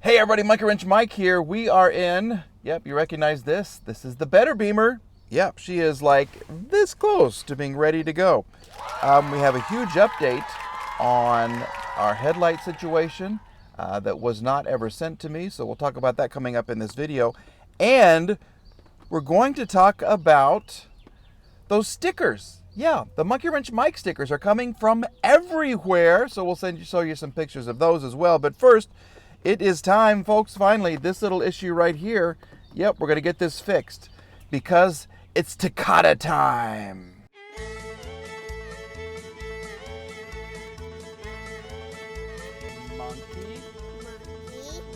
Hey everybody, Monket Wrench Mike here. We are in, yep, you recognize this. This is the Better Bimmer. Yep, she is like this close to being ready to go. We have a huge update on our headlight situation that was not ever sent to me. So we'll talk about that coming up in this video. And we're going to talk about those stickers. Yeah, the Monket Wrench Mike stickers are coming from everywhere. So we'll show you some pictures of those as well. But first, it is time, folks, finally, this little issue right here. Yep, we're going to get this fixed because it's Takata time. Monket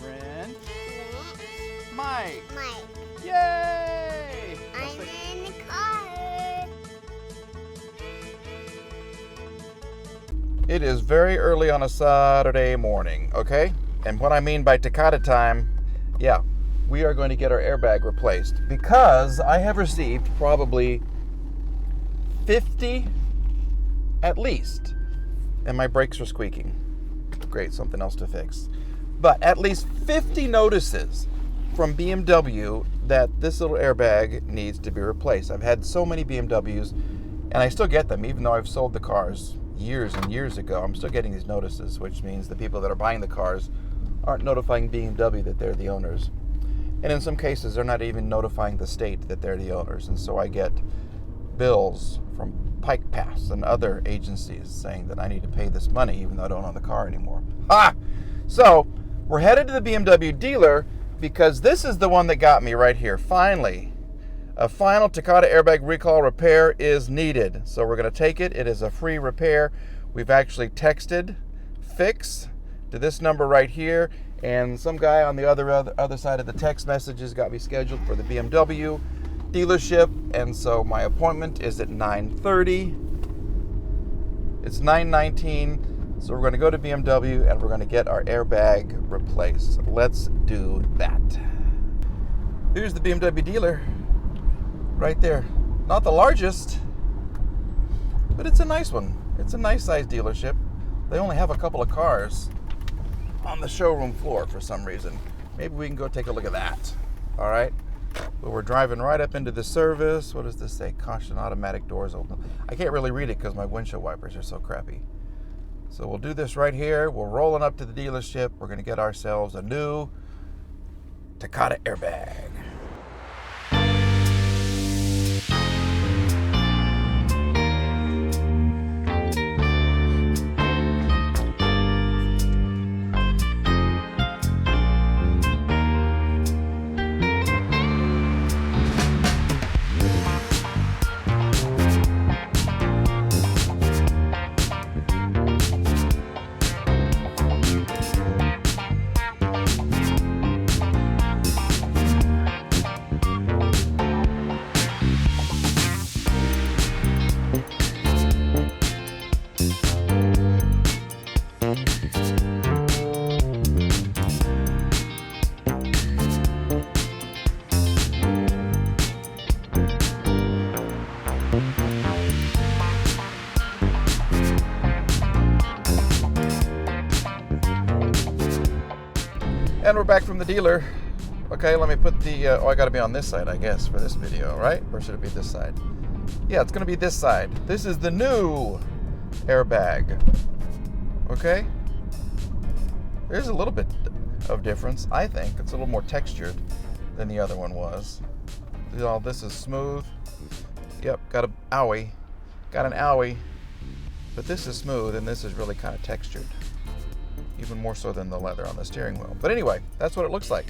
Wrench Mike. Yay! I'm in the car. It is very early on a Saturday morning, okay? And what I mean by Takata time, yeah, we are going to get our airbag replaced because I have received probably 50 at least, and my brakes are squeaking. Great, something else to fix. But at least 50 notices from BMW that this little airbag needs to be replaced. I've had so many BMWs, and I still get them, even though I've sold the cars years and years ago. I'm still getting these notices, which means the people that are buying the cars aren't notifying BMW that they're the owners. And in some cases, they're not even notifying the state that they're the owners. And so I get bills from Pike Pass and other agencies saying that I need to pay this money even though I don't own the car anymore. Ha! So we're headed to the BMW dealer because this is the one that got me right here. Finally, a final Takata airbag recall repair is needed. So we're going to take it. It is a free repair. We've actually texted fix to this number right here, and some guy on the other side of the text messages got me scheduled for the BMW dealership, and so my appointment is at 9:30. It's 9:19, so we're going to go to BMW and we're going to get our airbag replaced. Let's do that. Here's the BMW dealer right there. Not the largest, but it's a nice one. It's a nice size dealership. They only have a couple of cars on the showroom floor for some reason. Maybe we can go take a look at that. All right. But we're driving right up into the service. What does this say? Caution, automatic doors open. I can't really read it because my windshield wipers are so crappy. So we'll do this right here. We're rolling up to the dealership. We're going to get ourselves a new Takata airbag. And we're back from the dealer. Okay, let me put the, I gotta be on this side, I guess, for this video, right? Or should it be this side? Yeah, it's gonna be this side. This is the new airbag. Okay? There's a little bit of difference, I think. It's a little more textured than the other one was. All this is smooth. Yep, got an owie. But this is smooth and this is really kind of textured. Even more so than the leather on the steering wheel. But anyway, that's what it looks like.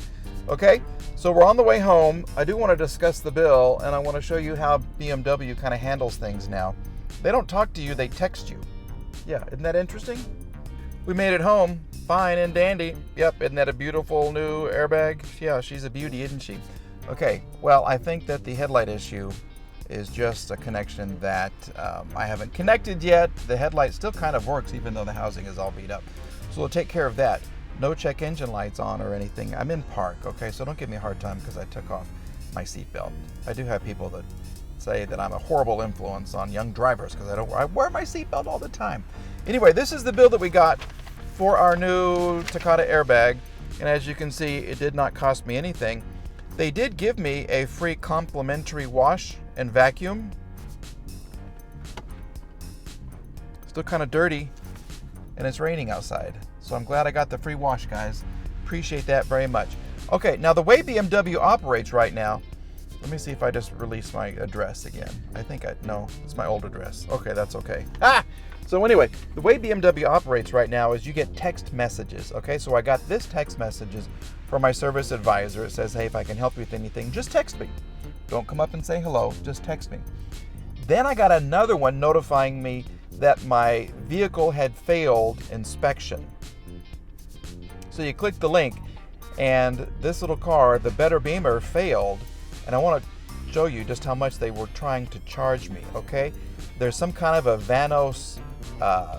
Okay, so we're on the way home. I do want to discuss the bill, and I want to show you how BMW kind of handles things now. They don't talk to you, they text you. Yeah, isn't that interesting? We made it home, fine and dandy. Yep, isn't that a beautiful new airbag? Yeah, she's a beauty, isn't she? Okay, well, I think that the headlight issue is just a connection that I haven't connected yet. The headlight still kind of works, even though the housing is all beat up. So we'll take care of that. No check engine lights on or anything. I'm in park, okay? So don't give me a hard time because I took off my seatbelt. I do have people that say that I'm a horrible influence on young drivers because I wear my seatbelt all the time. Anyway, this is the bill that we got for our new Takata airbag. And as you can see, it did not cost me anything. They did give me a free complimentary wash and vacuum. Still kind of dirty, and it's raining outside. So I'm glad I got the free wash, guys. Appreciate that very much. Okay, now the way BMW operates right now, let me see if I just release my address again. No, it's my old address. Okay, that's okay. So anyway, the way BMW operates right now is you get text messages, okay? So I got this text messages from my service advisor. It says, hey, if I can help you with anything, just text me. Don't come up and say hello, just text me. Then I got another one notifying me that my vehicle had failed inspection. So you click the link, and this little car, the Better Bimmer, failed. And I want to show you just how much they were trying to charge me, okay? There's some kind of a Vanos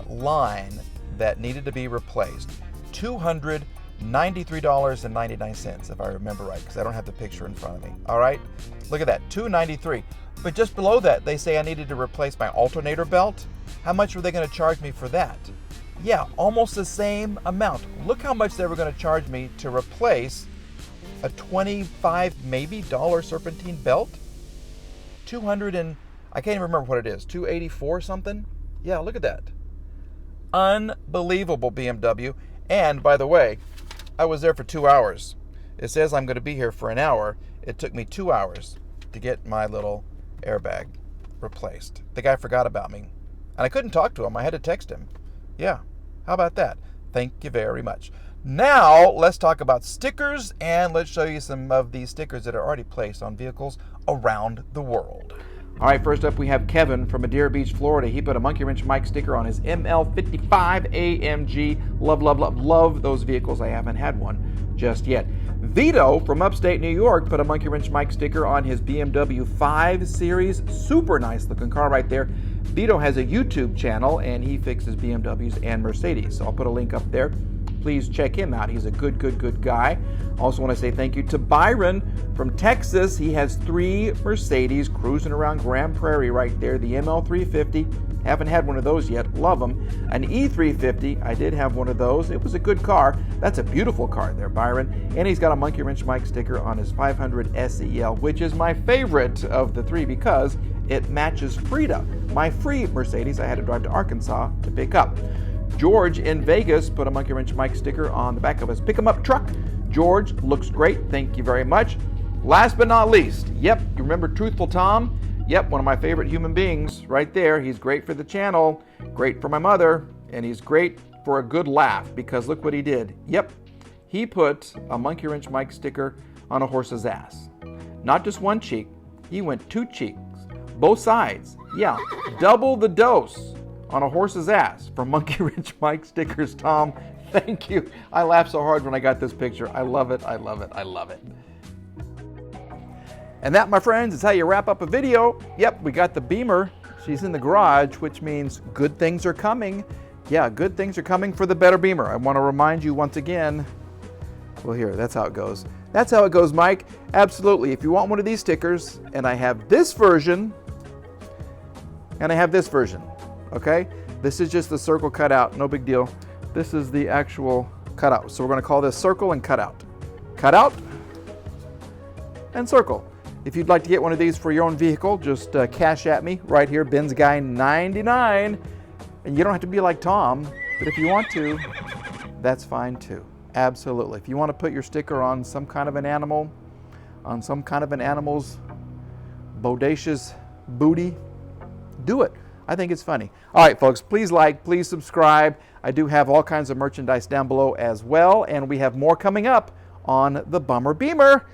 line that needed to be replaced. $293.99, if I remember right, because I don't have the picture in front of me. All right, look at that, $293. But just below that, they say I needed to replace my alternator belt. How much were they going to charge me for that? Yeah, almost the same amount. Look how much they were going to charge me to replace a $25 maybe serpentine belt. 200 and I can't even remember what it is. 284 something. Yeah, look at that. Unbelievable, BMW. And by the way, I was there for 2 hours. It says I'm going to be here for an hour. It took me 2 hours to get my little airbag replaced. The guy forgot about me. And I couldn't talk to him. I had to text him. Yeah, how about that? Thank you very much. Now, let's talk about stickers, and let's show you some of these stickers that are already placed on vehicles around the world. All right, first up we have Kevin from Madeira Beach, Florida. He put a Monket Wrench Mike sticker on his ML55 AMG. Love, love, love, love those vehicles. I haven't had one just yet. Vito from upstate New York put a Monket Wrench Mike sticker on his BMW 5 Series. Super nice looking car right there. Vito has a YouTube channel, and he fixes BMWs and Mercedes. So I'll put a link up there. Please check him out. He's a good guy. Also want to say thank you to Byron from Texas. He has 3 Mercedes cruising around Grand Prairie right there. The ML350. Haven't had one of those yet. Love them. An E350. I did have one of those. It was a good car. That's a beautiful car there, Byron. And he's got a Monket Wrench Mike sticker on his 500 SEL, which is my favorite of the 3 because it matches Frida, my free Mercedes I had to drive to Arkansas to pick up. George in Vegas put a Monket Wrench Mike sticker on the back of his pick-em-up truck. George, looks great. Thank you very much. Last but not least, yep, you remember Truthful Tom? Yep, one of my favorite human beings right there. He's great for the channel, great for my mother, and he's great for a good laugh because look what he did. Yep, he put a Monket Wrench Mike sticker on a horse's ass. Not just one cheek, he went 2 cheeks, both sides. Yeah, double the dose on a horse's ass for Monket Wrench Mike stickers. Tom, thank you. I laughed so hard when I got this picture. I love it, I love it, I love it. And that, my friends, is how you wrap up a video. Yep, we got the Beamer. She's in the garage, which means good things are coming. Yeah, good things are coming for the Better Bimmer. I want to remind you once again. Well, here, that's how it goes. That's how it goes, Mike. Absolutely. If you want one of these stickers, and I have this version, and I have this version. Okay, this is just the circle cutout, no big deal. This is the actual cutout. So we're going to call this circle and cutout. Cutout and circle. If you'd like to get one of these for your own vehicle, just cash at me right here, Ben's Guy 99. And you don't have to be like Tom, but if you want to, that's fine too. Absolutely. If you want to put your sticker on some kind of an animal, on some kind of an animal's bodacious booty, do it. I think it's funny. All right, folks, please like, please subscribe. I do have all kinds of merchandise down below as well, and we have more coming up on the Bummer Beamer.